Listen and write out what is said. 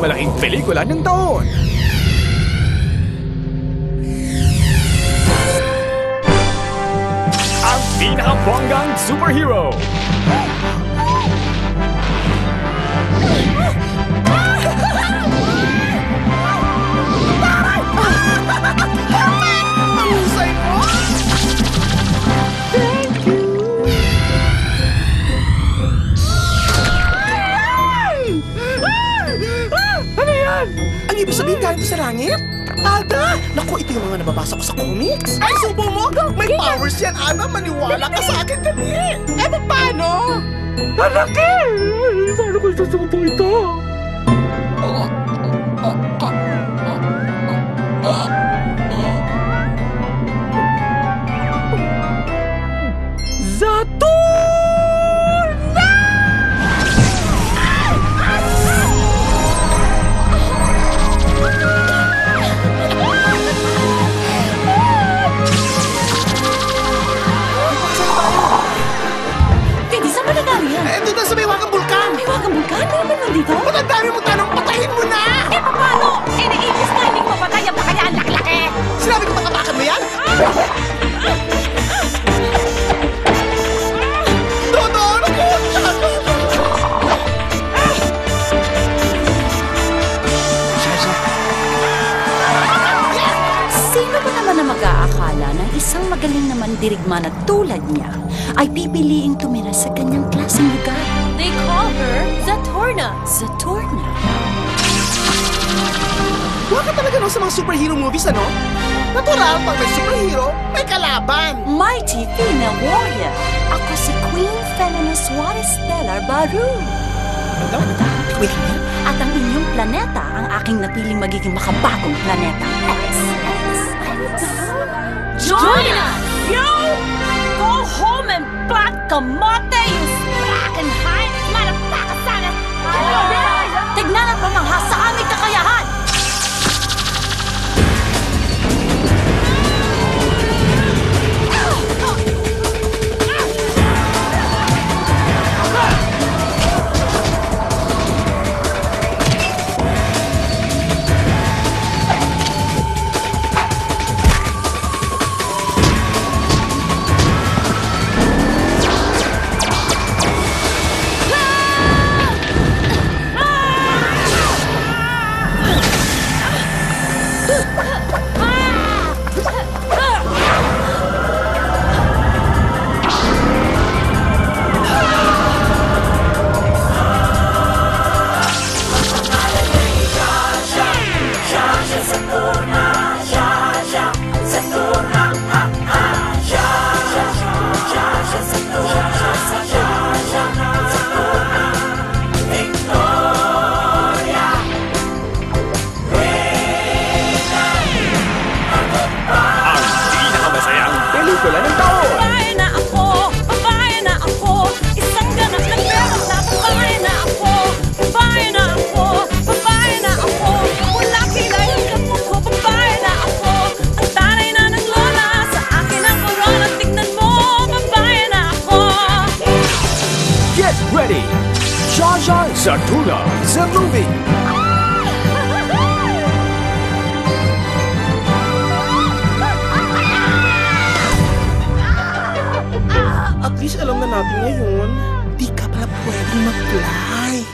pinakamalaking pelikula ng taon. Ang pinakabonggang superhero. Mahusay mo! Thank you. Ano yan? Ang ibig sabihin galing ko sa langit? Ada! Naku, ito yung mga nababasa ko sa comics. Ay, subo mo! May powers yan, Ada! Maniwala ka sa akin, dali! Eh, paano? Malaki! Paano ko sasubo ito? Zaturna! Teddy, saan ba nangyari yan? Eh, dito sa may wakang bulkan! May wakang bulkan? Ano naman nandito? Ba't ang dami mong tanong? Patayin mo na! Eh, paano? Eh, naiibis na hindi ko mapatay ang baka yan, laki-laki! Sinabi ko makabakan mo yan? Dodo! Naku! Sino ba naman ang mag-aakala na isang magaling na mandirigma na tulad niya ay pipiliing tumira sa kanyang klaseng lugar? They call her Zaturna. Zaturna. Huwag ka talaga no sa mga superhero movies, ano? Natural, pag may superhero, may kalaban. Mighty female warrior. Ako si Queen Feminist Juarez Stellar Baru. Ano? Wait a minute. At ang inyong planeta ang aking napiling magiging makabagong planeta. Join us! You go home and plant kamote, you spraken hind, malapakasanas! Tignan at pamangha sa aming kakayahan! Pelikula ng taon. Babae na ako, babae na ako, isang ganap na meron na babae na ako, babae na ako, babae na ako, wala kilay ang kapwa ko, babae na ako, ang tanay na ng lola, sa akin ang corona, tignan mo, babae na ako. Get ready! Jar Jar Zaturna, the movie. At least alam na natin ngayon, di ka pala pwedeng mag-fly.